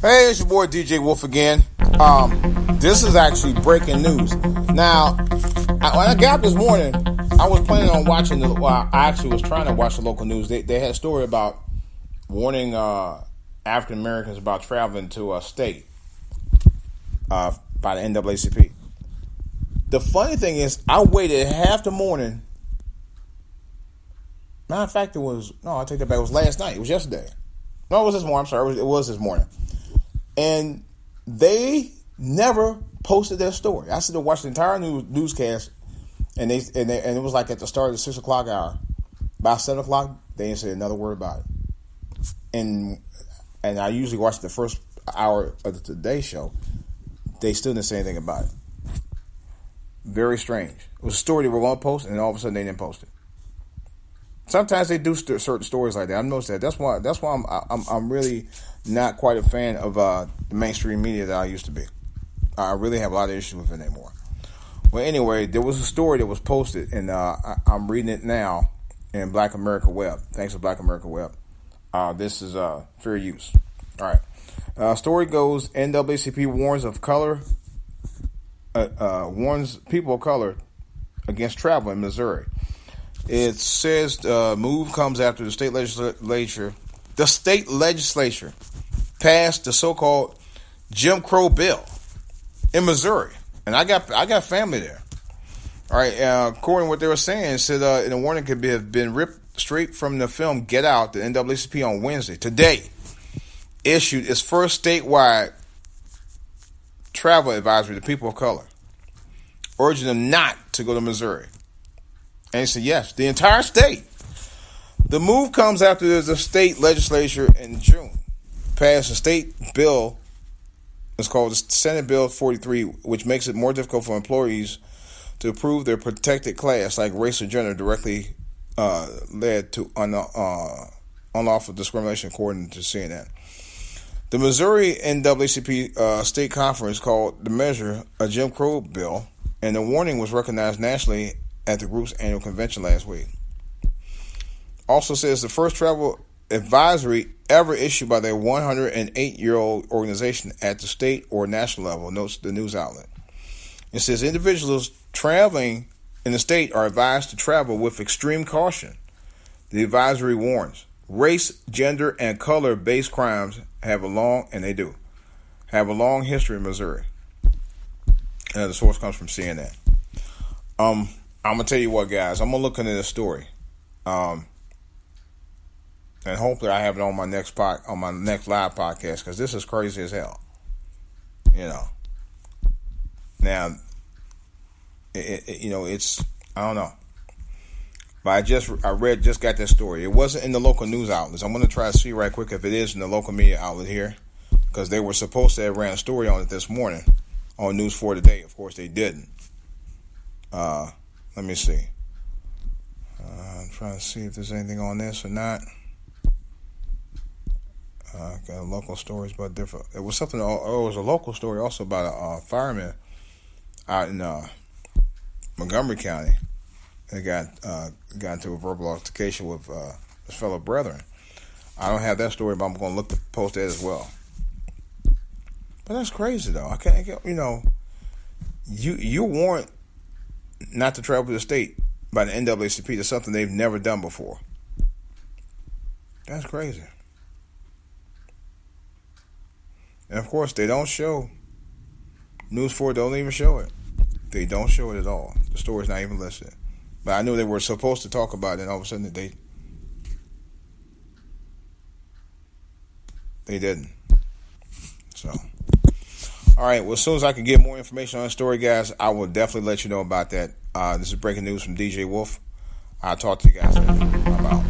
Hey, it's your boy DJ Wolf again. This is actually breaking news. Now, when I got up this morning, I was planning on watching I actually was trying to watch the local news. They had a story about warning African Americans about traveling to a state by the NAACP. The funny thing is, I waited half the morning. Matter of fact, I take that back. It was last night. It was yesterday. No, it was this morning. I'm sorry. It was this morning. And they never posted their story. I sit there watch the entire newscast, and it was like at the start of the 6 o'clock hour. By 7 o'clock, they didn't say another word about it. And I usually watch the first hour of the Today Show. They still didn't say anything about it. Very strange. It was a story they were going to post, and all of a sudden they didn't post it. Sometimes they do certain stories like that. I've noticed that. That's why I'm really not quite a fan of the mainstream media that I used to be. I really have a lot of issues with it anymore. Well, anyway, there was a story that was posted, and I'm reading it now in Black America Web. Thanks to Black America Web. This is fair use. All right. Story goes: NAACP warns people of color against travel in Missouri. It says move comes after the state legislature passed the so-called Jim Crow bill in Missouri, and I got family there. All right, according to what they were saying, it said the warning could have been ripped straight from the film Get Out. The NAACP on Wednesday today issued its first statewide travel advisory to people of color, urging them not to go to Missouri. And he said, yes, the entire state. The move comes after the state legislature in June passed a state bill. It's called the Senate Bill 43, which makes it more difficult for employees to prove their protected class, like race or gender, directly led to unlawful discrimination, according to CNN. The Missouri NAACP state conference called the measure a Jim Crow bill, and the warning was recognized nationally at the group's annual convention last week. Also says the first travel advisory ever issued by their 108-year-old organization at the state or national level, notes the news outlet. It says individuals traveling in the state are advised to travel with extreme caution. The advisory warns race, gender, and color-based crimes have a long history in Missouri. And the source comes from CNN. I'm going to tell you what, guys. I'm going to look into this story. And hopefully I have it on my next live podcast, because this is crazy as hell. You know. Now, it's, I don't know. But I just got that story. It wasn't in the local news outlets. I'm going to try to see right quick if it is in the local media outlet here, because they were supposed to have ran a story on it this morning on News 4 Today. Of course, they didn't. Let me see. I'm trying to see if there's anything on this or not. Got local stories, but different. It was something. Oh, it was a local story also about a fireman out in Montgomery County. They got into a verbal altercation with his fellow brethren. I don't have that story, but I'm going to look to post that as well. But that's crazy, though. I can't. You warrant not to travel to the state by the NAACP to something they've never done before. That's crazy. And of course, they don't show. News 4 don't even show it. They don't show it at all. The story's not even listed. But I knew they were supposed to talk about it, and all of a sudden they didn't. So, all right. Well, as soon as I can get more information on the story, guys, I will definitely let you know about that. This is breaking news from DJ Wolf. I'll talk to you guys later. I'm out.